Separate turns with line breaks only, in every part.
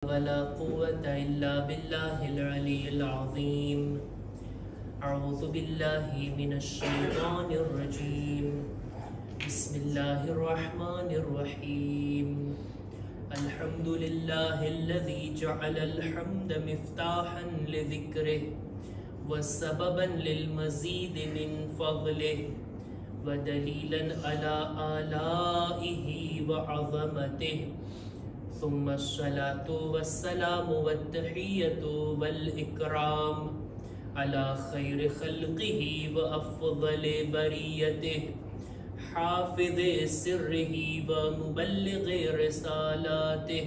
ولا قوة إلا بالله العلي العظيم. أعوذ بالله من الشيطان الرجيم. بسم الله الرحمن الرحيم. الحمد لله الذي جعل الحمد مفتاحا لذكره وسببا للمزيد من فضله ودليلا على آلائه وعظمته، ثم الصلاة والسلام والتحية والإكرام على خير خلقه وأفضل بريته، حافظ سره ومبلغ رسالاته،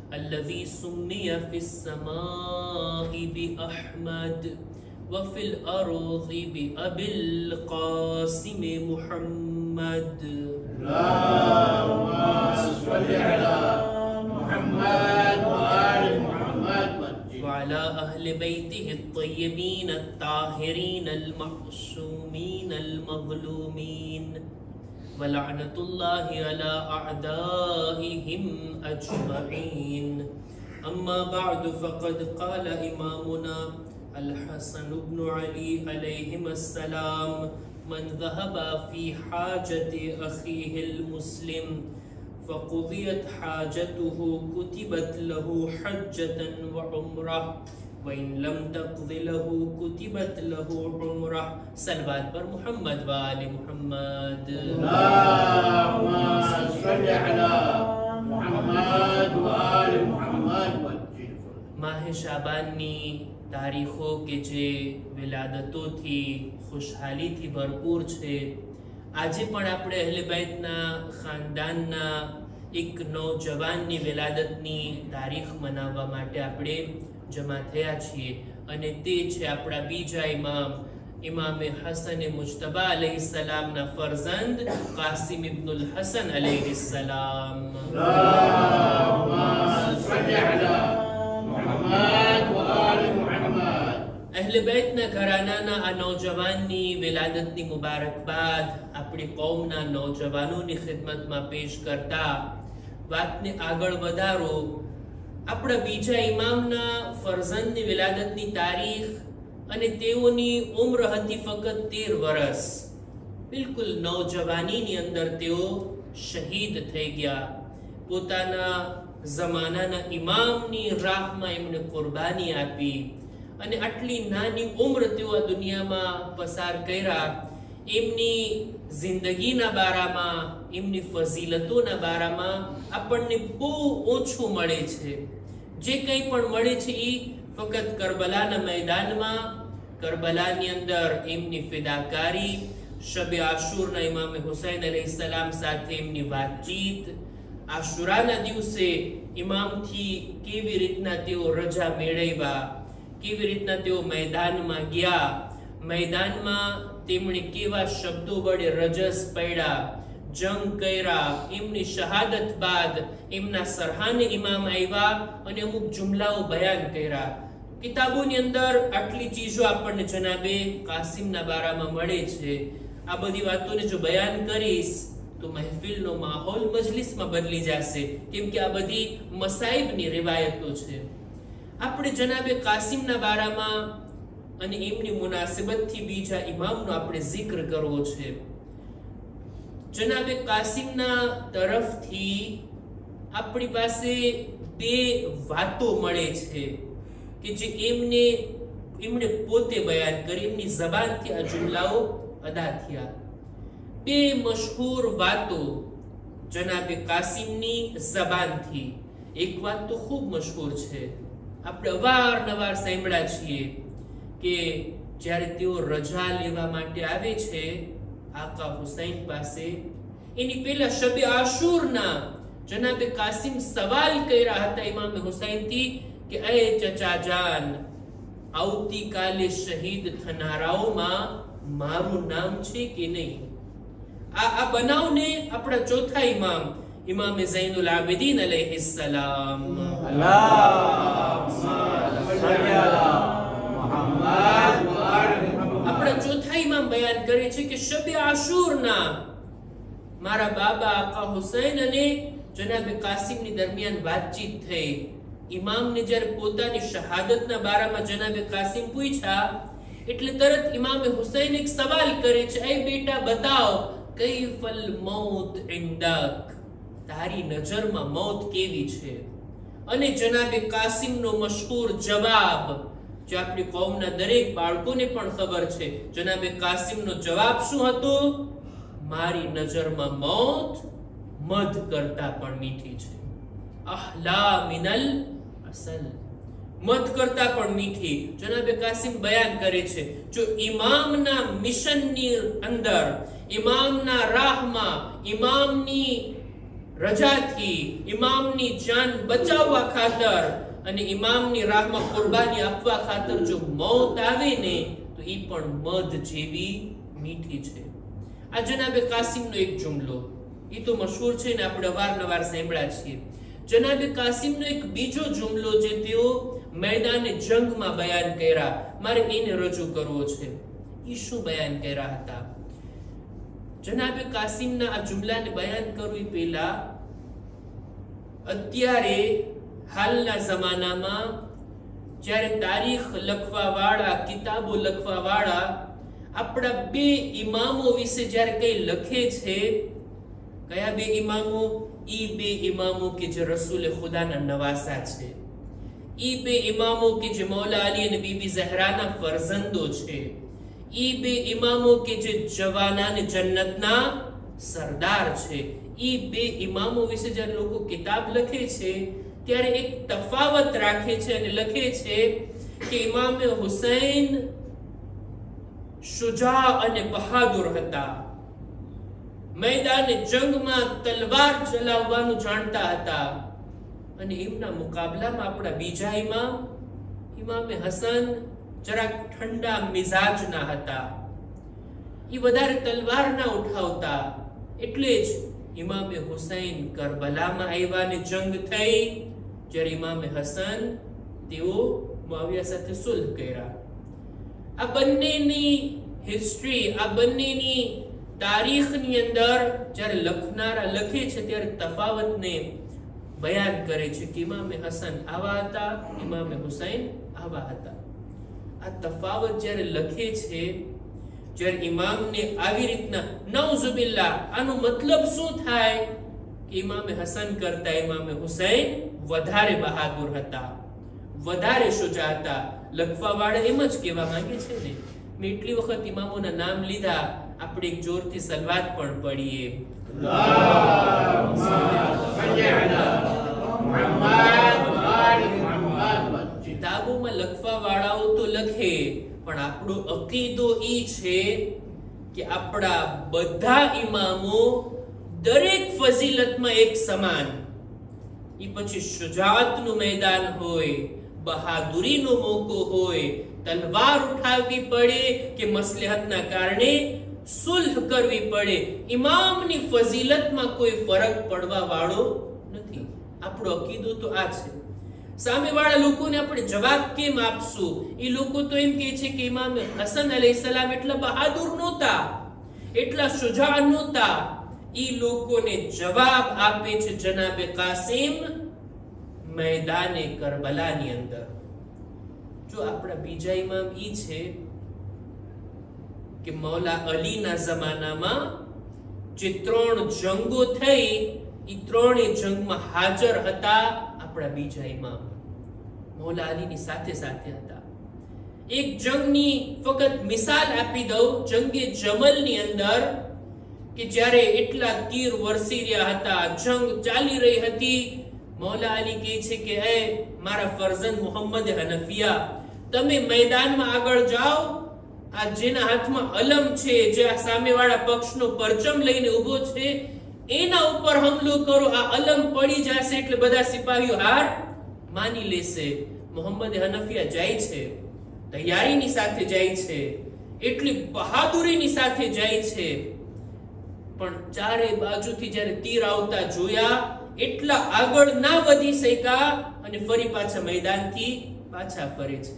الذي سمي في السماء بأحمد وفي الأرض بأبي القاسم محمد.
اللهم صل على محمد وآل محمد
وعلى أهل بيته الطيبين الطاهرين المعصومين المظلومين، ولعنة الله على أعدائهم أجمعين. أما بعد، فقد قال إمامنا الحسن بن علي عليهما السلام: من ذهب في حاجة أخيه المسلم فقضيت حاجته كتبت له حجة وعمرة، وإن لم تقض له كتبت له عمرة. صلوات پر محمد وآل محمد.
اللهم صل على محمد وآل محمد.
માહ શાબાનની તારીખો કે જે વિલાદતોથી ખુશહાલીથી ભરપૂર છે, આજે પણ આપણે અહલે બૈતના ખાનદાનના એક નોજવાનની વિલાદતની તારીખ મનાવવા માટે આપણે જમા થયા છીએ, અને તે છે આપણા બીજા ઇમામ ઇમામે હસન મુજતબા અલૈહિસ્સલામના ફરઝંદ કાસિમ ઇબ્નુલ હસન અલૈહિસ્સલામ. અહલે બૈતના ઘરાનાના આ નૌજવાનની વિલાદતની મુબારકબાદ આપણી કૌમના નૌજવાનોની ખિદમતમાં પેશ કરતા વાતને આગળ વધારો. આપણા બીજા ઇમામના ફરઝંદની વિલાદતની તારીખ અને તેઓની ઉમ્ર હતી ફક્ત 13 વર્ષ. બિલકુલ નૌજવાનીની અંદર તેઓ શહીદ થઈ ગયા. પોતાના જમાનાના ઇમામની રાહમાં એમણે કુરબાની આપી અને આટલી નાની ઉંમર તેઓ આ દુનિયામાં પસાર કર્યા. એમની જિંદગીના બારામાં, એમની ફઝીલતોના બારામાં આપણને બહુ ઓછું મળે છે. જે કંઈ પણ મળે છે એ ફક્ત કરબલાના મેદાનમાં, કરબલાની અંદર એમની ફિદાકારી, શબે આશુરના ઇમામે હુસૈન અલૈહિસ્સલામ સાથે એમની વાતચીત, આશુરાના દિવસે ઇમામથી કેવી રીતના તેઓ રજા મેળવ્યા, કેવી રીતના તેઓ મેદાનમાં ગયા, મેદાનમાં તેમણે કેવા શબ્દો વડે રજસ પડ્યા, જંગ કર્યા. એમની શહાદત બાદ એમના સરહાને ઇમામ આવ્યા અને અમુક જુમલાઓ બયાન કર્યા. કિતાબોની અંદર આટલી ચીજો આપણને જનાબે કાસિમના બારામાં મળે છે. આ બધી વાતોને જો બયાન કરીશ તો મહેફિલનો માહોલ મજલિસમાં બદલી જશે, કેમ કે આ બધી મસાઈબની રિવાયતો છે. આપણે જનાબે કાસિમના બારામાં અને એમની મુનાસિબતથી બીજા ઇમામનો આપણે જિક્ર કરવો છે. જનાબે કાસિમના તરફથી આપણી પાસે બે વાતો મળે છે કે જે એમણે પોતે બયાન કરી, એમની જબાનથી આ જુમલાઓ અદા થયા. બે મશહૂર વાતો જનાબે કાસિમની જબાનથી. એક વાત તો ખૂબ મશહૂર છે, આપણે અવારનવાર સાંભળ્યા છીએ કે જ્યારે તેઓ રજા લેવા માટે આવે છે આકા હુસૈન પાસે, એની પહેલા શબે આશુરના જનાબે કાસિમ સવાલ કર્યા હતા ઇમામે હુસૈનથી કે એ ચચા જાન, આવતીકાલે શહીદ થનારાઓમાં મારું નામ છે કે નહીં? આ બનાવને આપણા ચોથા ઇમામ ઇમામે ઝૈનુલ આબિદીન અલૈહિસ્સલામ આપણા ચોથા ઇમામ બયાન કરે છે કે શબે આશુરના મારા બાબા આકા હુસૈન અને જનાબ કાસિમની દરમિયાન વાતચીત થઈ ઇમામને જ્યારે પોતાની શહાદતના બારામાં જનાબે કાસિમ પૂછ્યા એટલે તરત ઇમામે હુસૈન એક સવાલ કરે છે, એ બેટા બતાવ, કૈફલ મૌત ઇન્દક, તારી નજરમાં મૌત કેવી છે? અને જનાબે કાસિમનો મશહૂર જવાબ, જે આપણી કૌમના દરેક બાળકોને પણ ખબર છે, જનાબે કાસિમનો જવાબ શું હતો? મારી નજરમાં મૌત મધ કરતા પણ મીઠી છે. અહલા મિનલ અસલ, મધ કરતા પણ મીઠી. જનાબે કાસિમ બયાન કરે છે, જો ઇમામના મિશનની અંદર, ઇમામના રાહમાં, ઇમામની રજાથી, ઇમામની જાન બચાવવા ખાતર અને ઇમામની રાહમાં કુરબાની આપવા ખાતર જો મૌત આવે ને, તો એ પણ મધ જેવી મીઠી છે. આ જનાબે કાસિમનો એક જુમલો, એ તો મશહૂર છે ને, આપણે અવારનવાર સાંભળ્યા છીએ. જનાબે કાસિમનો એક બીજો જુમલો જે તેઓ મેદાને જંગમાં બયાન કર્યા, મારે એને રજૂ કરવો છે. એ શું બયાન કર્યા હતા? જનાબે કાસિમના આ જુમલાને બયાન કરવું પહેલા, અત્યારે હાલના જમાનામાં જ્યારે તારીખ લખવા વાળા, કિતાબો લખવા વાળા આપણા બે ઇમામો વિશે જ્યારે કઈ લખે છે, કયા બે ઇમામો? ઈ બે ઇમામો કે જે રસૂલ ખુદાના નવાસા છે, ઈ બે ઇમામો કે જે મૌલા અલી અને બીબી ઝહરાના ફરઝંદો છે, ઈ બે ઇમામો કે જે જવાનાને જન્નતના સરદાર છે. ઈ બે ઇમામો વિશે જ્યારે લોકો કિતાબ લખે છે ત્યારે એક તફાવત રાખે છે અને લખે છે કે ઇમામે હુસૈન શુજા અને બહાદુર હતા, મેદાને જંગમાં તલવાર ચલાવવાનું જાણતા હતા, અને એમના મુકાબલામાં આપણા બીજા ઇમામ, ઇમામે હસન જરાક ઠંડા મિજાજના હતા, એ વધારે તલવાર ના ઉઠાવતા. એટલે જ ઇમામે હુસૈન કરબલામાં આવ્યા ને જંગ થઈ, જ્યારે ઇમામે હસન તેઓ મુઆવિયા સાથે સુલહ કર્યા. આ બંનેની હિસ્ટ્રી, આ બંનેની તારીખની અંદર જ્યારે લખનારા લખે છે ત્યારે તફાવતને બયાન કરે છે કે ઇમામે હસન આવા હતા, ઇમામે હુસૈન આવા હતા. આ તફાવત જ્યારે લખે છે, જ્યારે ઇમામને આવી રીતના, નઉઝુબિલ્લાહ, આનો મતલબ શું થાય કે ઇમામે હસન કરતા ઇમામે હુસૈન વધારે બહાદુર હતા, વધારે શુજા હતા. લખવા વાળા એમ જ કહેવા માંગે છે ને. મેં એટલી વખત ઇમામોના નામ લીધા, આપણે એક જોરથી સલવાત પણ પડીએ. કિતાબોમાં લખવા વાળાઓ તો લખે, પણ આપણો અકીદો ઈ છે કે આપણા બધા ઇમામો દરેક ફઝીલતમાં એક સમાન. ઈ પછી શુજાઅતનું મેદાન હોય, બહાદુરીનો મોકો હોય, તલવાર ઉઠાવવી પડે કે મસલહતના કારણે સુલહ કરવી પડે, ઇમામની ફઝીલતમાં કોઈ ફરક પડવા વાળો નથી. આપણો અકીદો તો આ છે. સામેવાળા લોકોને આપણે જવાબ કેમ આપશું? એ લોકો તો એમ કહે છે કે ઇમામ હસન અલૈહિસ્સલામ એટલા બહાદુર નહોતા, એટલા શુજા નહોતા. એ લોકોને જવાબ આપે છે જનાબે કાસિમ મેદાને કરબલાની અંદર. જો આપણા બીજા ઇમામ ઈ છે કે મૌલા અલીના જમાનામાં જે 3 જંગો થઈ, એ 3 જંગમાં હાજર હતા આપણા બીજા ઇમામ, મૌલા અલીની સાથે સાથે હતા. એક જંગની ફક્ત મિસાલ આપી દઉં, જંગે જમલની અંદર કે જ્યારે એટલા તીર વરસી રહ્યા હતા, જંગ ચાલી રહી હતી, મૌલા અલી કહે છે કે એ મારા ફરઝંદ મુહમ્મદ હનફિયા, તમે મેદાનમાં આગળ જાઓ, આ જેના હાથમાં અલમ છે, જે આ સામેવાળા પક્ષનો પરચમ લઈને ઊભો છે, એના ઉપર હુમલો કરો. આ અલમ પડી જશે એટલે બધા સિપાહીઓ હાર માની લેશે. મુહમ્મદ હનફિયા જાય છે, તૈયારીની સાથે જાય છે, એટલી બહાદુરીની સાથે જાય છે, પણ ચારે બાજુથી જ્યારે તીર આવતા જોયા, એટલા આગળ ના વધી શક્યા અને ફરી પાછા મેદાનથી પાછા ફરે છે.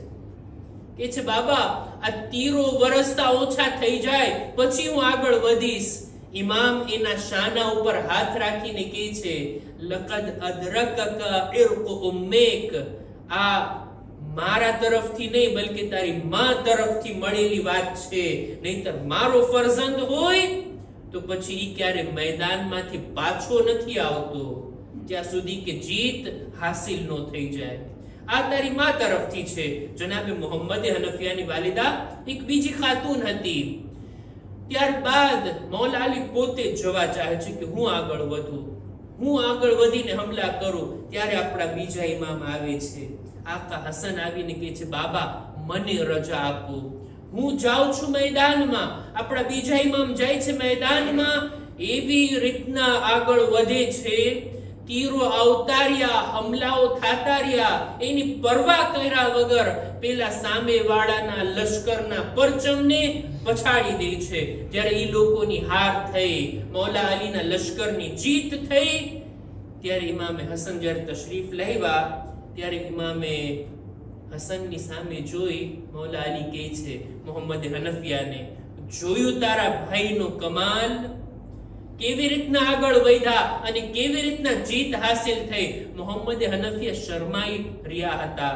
કે છે બાબા, આ તીરો વરસતા ઓછા થઈ જાય પછી હું આગળ વધીશ. ઇમામ એના શાના ઉપર હાથ રાખીને કહે છે, લકદ અદરકકા ઇર્ક ઉમ્મેક, આ મારા તરફથી નહીં બલકે તારી માં તરફથી મળેલી વાત છે, નહીતર મારો ફરજંદ હોય તો પછી ઈ ક્યારે મેદાનમાંથી પાછો નથી આવતો જ્યાં સુધી કે જીત હાસિલ ન થઈ જાય. આ તારી માં તરફથી છે. જનાબે મોહમ્મદે હનફિયાની વાલિદા એક બીજી ખાતુન હતી. ત્યારબાદ મૌલા અલી પોતે જવા ચાહે છે કે હું આગળ વધું, હું આગળ વધીને હમલા કરું. ત્યારે આપણા બીજા ઇમામ આવે છે. આકા હસન આવીને કહે છે, બાબા મને રજા આપો, હું જાઉં છું મેદાનમાં. આપણા બીજા ઇમામ જાય છે મેદાનમાં. એવી રીતના આગળ વધે છે, તીરો આવતાર્યા, હમલાઓ થાતા રહ્યા, એની પરવા કર્યા વગર પેલા સામે વાળાના લશ્કરના પરચમને પછાડી દે છે. જ્યારે એ લોકોની હાર થઈ, મૌલા અલીના લશ્કરની જીત થઈ, ત્યારે ઇમામે હસન જ્યારે તશરીફ લાવ્યા, ત્યારે ઇમામે હસનની સામે જોઈ મૌલા અલી કહે છે મોહમ્મદ હનફિયાને, જોયું તારા ભાઈનો કમાલ, કેવી રીતના આગળ વધ્યા અને કેવી રીતના જીત હાસિલ થઈ. મોહમ્મદ હનફિયા શરમાઈ રહ્યા હતા,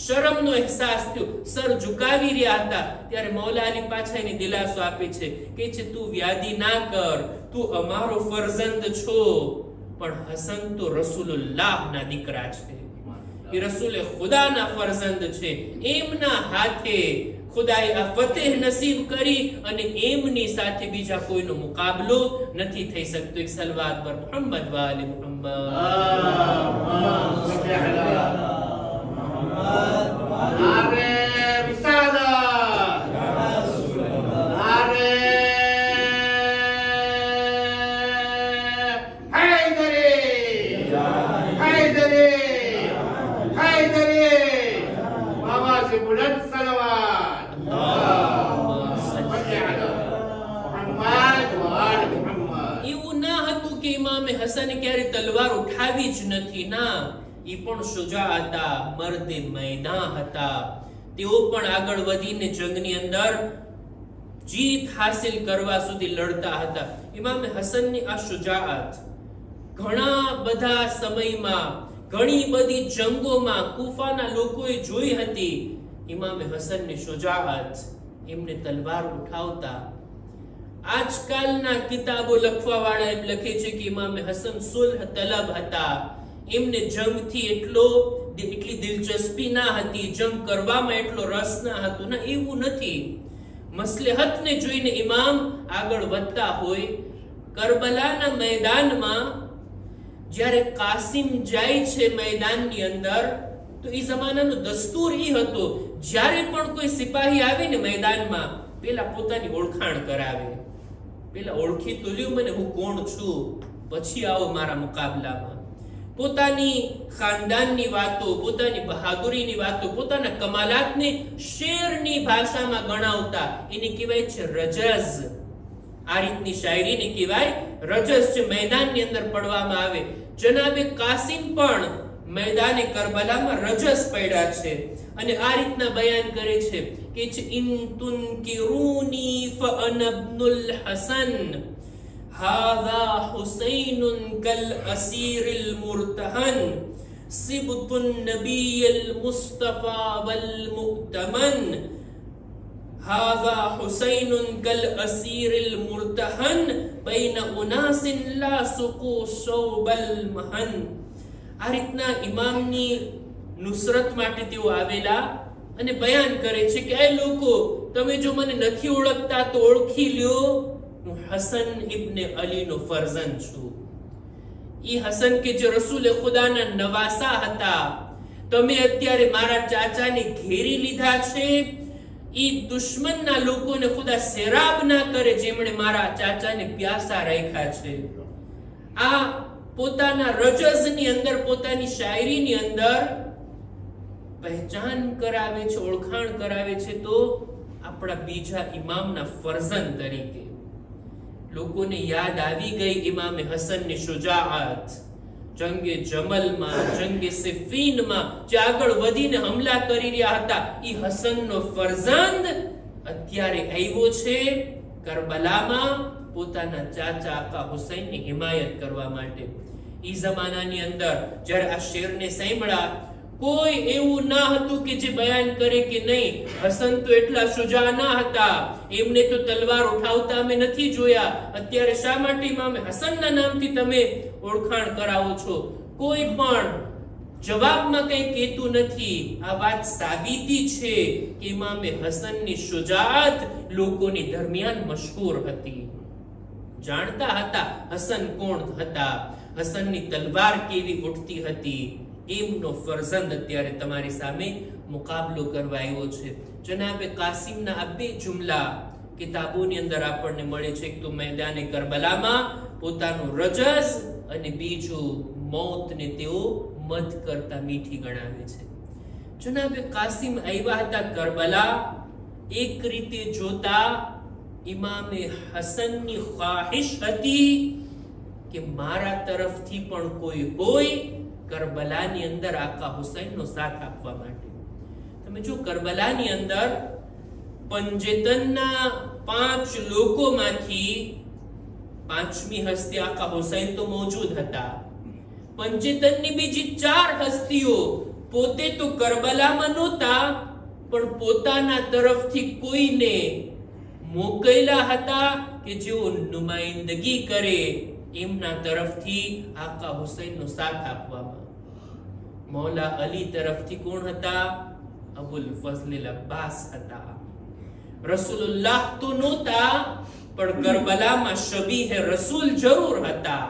શરમનો અહેસાસ થયો, સર ઝુકાવી રહ્યા હતા. ત્યારે મૌલા અલી પાછા એને દિલાસો આપે છે, કહે છે તું વ્યાદી ના કર, તું અમારો ફરજંદ છો, પણ હસન તો રસૂલુલ્લાહના દીકરા છે, એ રસૂલે ખુદાના ફરજંદ છે. એમના હાથે ખુદાએ આ ફતેહ નસીબ કરી અને એમની સાથે બીજા કોઈનો મુકાબલો નથી થઈ શકતો. એક સલવાત પર મુહમ્મદ વાલે મુહમ્મદ.
નારે રિસાલત, નારે હૈદરી, હૈદરી, હૈદરી. बाबा से बुलंद सलवात.
એવું ના હતું કે ઇમામે હસને ક્યારે તલવાર ઉઠાવી જ નથી. ના, એ પણ શુજા હતા, મર્દે મેદાન હતા. તેઓ પણ આગળ વધીને જંગની અંદર જીત હાસિલ કરવા સુધી લડતા હતા. ઇમામે હસનની આ શુજાઅત ઘણા બધા સમયમાં, ઘણી બધી જંગોમાં કુફાના લોકોએ જોઈ હતી. ઇમામે હસનની શુજાઅત, એમને તલવાર ઉઠાવતા. આજકાલના કિતાબો લખવા વાળા એમ લખે છે કે ઇમામે હસન સુલહ તલબ હતા. એમને જંગથી એટલી દિલચસ્પી ના હતી, જંગ કરવામાં એટલો રસ ના હતો. ના, એવું નથી. મસલહતને જોઈને ઇમામ આગળ વધતા હોય. કરબલાના મેદાનમાં જ્યારે કાસિમ જાય છે મેદાનની અંદર, તો એ જમાનાનો દસ્તુર એ હતો, જ્યારે પણ કોઈ સિપાહી આવે ને મેદાનમાં, પેલા પોતાની ઓળખાણ કરાવે. પેલા ઓળખી તો લ્યો મને, હું કોણ છું, પછી આવો મારા મુકાબલામાં. પોતાની ખાનદાનની વાતો, પોતાની બહાદુરીની વાતો, પોતાના કમાલાતને શેરની ભાષામાં ગણાવતા. એને કહેવાય છે રજઝ. આ રીતની શાયરીને કહેવાય રજઝ, જે મેદાનની અંદર પડવામાં આવે. જનાબે કાસિમ પણ મેદાને કરબલામાં રજઝ પડ્યા છે અને આ રીતના બયાન કરે છે કે ઇન તુનકિરૂની ફઅના ઇબ્નુલ હસન હાઝા હુસૈનુન કલ અસીરિલ મુર્તહન સિબતુન નબીયલ મુસ્તફા વલ મુઅતમન. હાઝા હુસૈનુન કલ અસીરિલ મુર્તહન બૈન ઉનાસિન લા સુકુ શૌબલ મહન. આ રીતના ઇમામની નુસરત માટે તેઓ આવેલા અને બયાન કરે છે કે એ લોકો, તમે જો મને નથી ઓળખતા તો ઓળખી લ્યો, હું હસન ઇબ્ને અલીનો ફરજંદ છું. ઈ હસન કે જે રસૂલે ખુદાના નવાસા હતા. તમે અત્યારે મારા ચાચાને ઘેરી લીધા છે. ઈ દુશ્મનના લોકોને ખુદા સેરાબ ના કરે જેમણે મારા ચાચાને પ્યાસા રાખ્યા છે. આ પોતાના રજઝની અંદર, પોતાની શાયરીની અંદર પહેચાન કરાવે છે, ઓળખાણ કરાવે છે. તો આપણા બીજા ઇમામના ફરજંદ તરીકે લોકોને યાદ આવી ગઈ ઇમામે હસનની શુજાઅત. જંગે જમલમાં, જંગે સિફીનમાં જે આગળ વધીને હમલા કરી રહ્યા હતા, ઈ હસનનો ફરજંદ અત્યારે આવ્યો છે કરબલામાં પોતાના ચાચા આકા હુસૈનની હિમાયત કરવા માટે. ઈ જમાનાની અંદર જ્યારે આ શેરને સાંભળ્યા, કોઈ એવું ના હતું કે જે બયાન કરે કે નહીં, હસન તો એટલા શુજા ના હતા, એમને તો તલવાર ઉઠાવતા અમે નથી જોયા, અત્યારે શા માટે ઇમામે હસનના નામથી તમે ઓળખાણ કરાવો છો? કોઈ પણ જવાબમાં કંઈ કહેતું નથી. આ વાત સાબિતી છે કે ઇમામે હસનની શુજાઅત લોકોની દરમિયાન મશહૂર હતી. જાણતા હતા હસન કોણ હતા, હસનની તલવાર કેવી ઉઠતી હતી. એમનો ફરઝંદ અત્યારે તમારી સામે મુકાબલો કરવા આવ્યો છે. જનાબે કાસિમના આ બે જુમલા કિતાબોની અંદર આપણને મળે છે. એક તો મેદાને કરબલામાં પોતાનું રજસ, અને બીજું મોતને તેઓ મધ કરતા મીઠી ગણાવે છે. જનાબે કાસિમ આવ્યા હતા કરબલા. એક રીતે જોતા ઇમામે હસનની ખ્વાહિશ હતી કે મારા તરફથી પણ કોઈ હોય કરબલાની અંદર આકા હુસૈનનો સાથ આપવા માટે. તમે જો કરબલાની અંદર પંજેતનના 5 લોકોમાંથી 5મી હસ્તી આકા હુસૈન તો મોજૂદ હતા. પંજેતનની બીજી 4 હસ્તીઓ પોતે તો કરબલામાં નહોતા, પણ પોતાના તરફથી કોઈને મોકલ્યા હતા કે જેઓ નુમાઇંદગી કરે એમના તરફથી આકા હુસૈનનો સાથ આપવામાં. મૌલા અલી તરફથી કોણ હતા? અબુલ ફઝલ અબ્બાસ હતા. રસૂલુલ્લાહ તો નહોતા, પણ કરબલામાં શબીહે રસૂલ જરૂર હતા.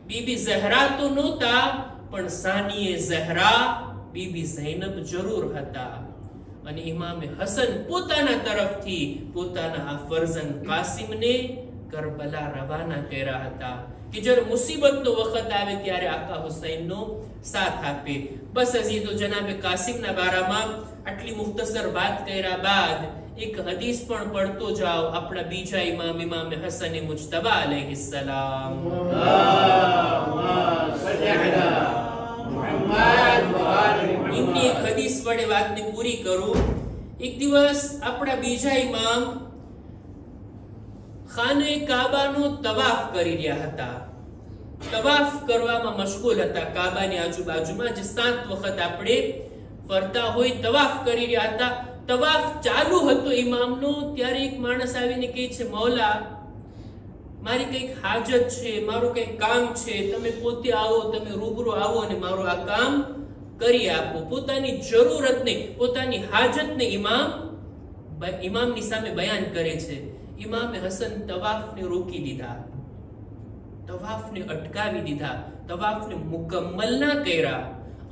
બીબી ઝહરા તો નહોતા, પણ સાનીએ ઝહરા બીબી ઝૈનબ જરૂર હતા. અને ઇમામે હસન પોતાના તરફથી પોતાના આ ફરઝંદ કાસિમને કરબલા રવાના કર્યા હતા કે જ્યારે મુસીબતનો વખત આવે ત્યારે આકા હુસૈનનો સાથ આપે. બસ અઝીઝો, જનાબે કાસિમના બારામાં આટલી મુખ્તસર વાત કર્યા બાદ એક હદીસ પણ પડતો જાઓ. આપણા બીજા ઇમામ ઇમામે હસન મુજતબા અલૈહિસ્સલામ. એમની એક હદીસ વડે વાતને પૂરી કરું. એક દિવસ આપણા બીજા ઇમામ ખાને કાબાનો તવાફ કરી રહ્યા હતા. તવાફ કરવામાં મશગુલ હતા. કાબાની આજુબાજુમાં જે 7 વખત આપણે ફરતા હોય તવાફ કરી રહ્યા હતા. તવાફ ચાલુ હતો ઇમામનો, ત્યારે એક માણસ આવીને કહે છે, મૌલા મારી કંઈક હાજત છે, મારું કંઈક કામ છે, તમે પોતે આવો, તમે રૂબરૂ આવો અને મારું આ કામ કરી આપો. પોતાની જરૂરતને, પોતાની હાજતને ઇમામની સામે બયાન કરે છે. ઇમામે હસન તવાફને રોકી દીધા, તવાફને અટકાવી દીધા, તવાફને મુકમ્મલ ના કર્યા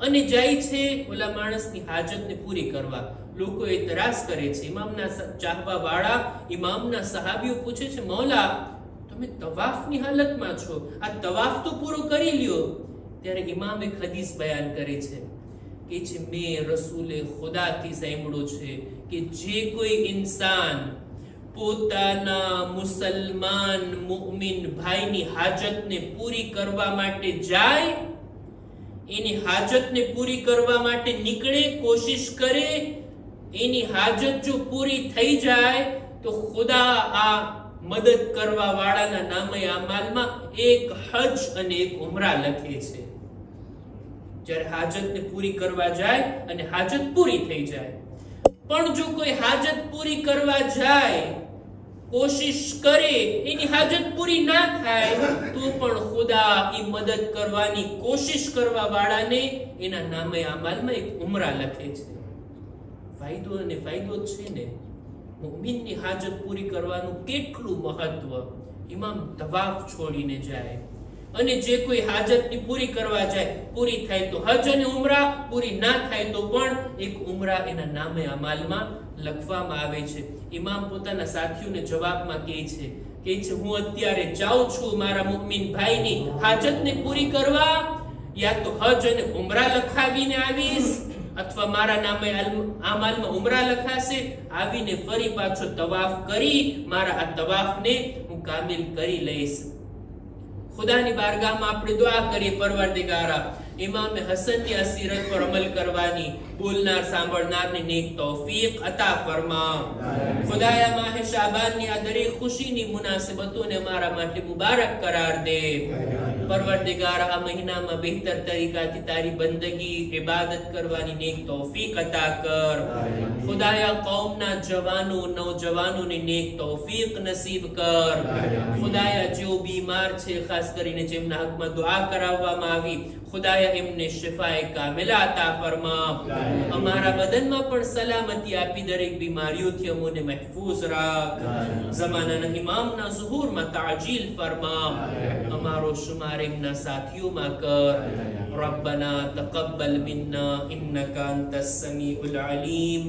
અને જાય છે ઓલા માણસની હાજતને પૂરી કરવા. લોકો એતરાઝ કરે છે. ઇમામના ચાહવા વાળા ઇમામના સહાબીઓ પૂછે છે, મૌલા તમે તવાફની હાલતમાં છો, આ તવાફ તો પૂરો કરી લ્યો. ત્યારે ઇમામ એક હદીસ બયાન કરે છે કે મેં રસૂલે ખુદાથી સાંભળ્યું છે કે જે કોઈ ઇન્સાન પોતાના મુસલમાન મુઅમિન ભાઈની હાજતને પૂરી કરવા માટે જાય, એની હાજતને પૂરી કરવા માટે નીકળે, કોશિશ કરે, એની હાજત જો પૂરી થઈ જાય તો ખુદા આ મદદ કરવા વાળાના નામે આમાલમાં એક હજ અને એક ઉમરા લખે છે. જ્યારે હાજતને પૂરી કરવા જાય અને હાજત પૂરી થઈ જાય. પણ જો કોઈ હાજત પૂરી કરવા જાય, કોશિશ કરે, એની હાજત પૂરી ના થાય, તો પણ ખુદા એ મદદ કરવાની કોશિશ કરવા વાળાને એના નામે આમાલમાં એક ઉમરા લખે છે. ફાયદો અને ફાયદો છે ને. મુમિનની હાજત પૂરી કરવાનું કેટલું મહત્વ. ઇમામ તવાફ છોડીને જાય અને જે કોઈ હાજતની પૂરી કરવા જાય, પૂરી થાય તો હજ અને ઉમરા, પૂરી ના થાય તો પણ એક ઉમરા એના નામે અમાલમાં લખવામાં આવે છે. ઇમામ પોતાના સાથીઓને જવાબમાં કહે છે હું અત્યારે જાઉં છું મારા મુમિન ભાઈની હાજતને પૂરી કરવા, યા તો હજ અને ઉમરા લખાવીને આવીશ, અથવા મારા નામે આમાલમાં ઉમરા લખાશે, આવીને ફરી પાછો તવાફ કરી મારા આ તવાફને હું કામિલ કરી લઈશ. ખુદાની બારગાહમાં આપણે દુઆ કરીએ, પરવરદિગારા ઇમામ હસનની આ સીરત પર અમલ કરવાની બોલનાર સાંભળનારને નેક તૌફીક અતા ફરમા. ખુદાયા માહે શાબાનની આ દરેક ખુશીની મુનાસિબતોને મારા માટે મુબારક કરાર દે. પરવરદિગાર આ મહિનામાં બહેતર તરીકાથી તારી બંદગી ઇબાદત કરવાની નેક તૌફીક અતા કર. ખુદાયા કૌમના જવાનો નૌજવાનોને નેક તૌફીક નસીબ કર. ખુદાયા જેઓ બીમાર છે, ખાસ કરીને જેમના હકમાં દુઆ કરાવવામાં આવી, ખુદાયા એમને શિફાએ કામિલા અતા ફરમા. અમારા બદનમાં પણ સલામતી આપી દરેક બીમારીઓથી અમોને મહેફૂઝ રાખ. ઝમાનાના ઇમામના ઝુહૂરમાં તાજીલ ફરમા. અમારો શુમાર એમના સાથીઓમાં કર. ربنا تقبل منا إنك أنت السميع العليم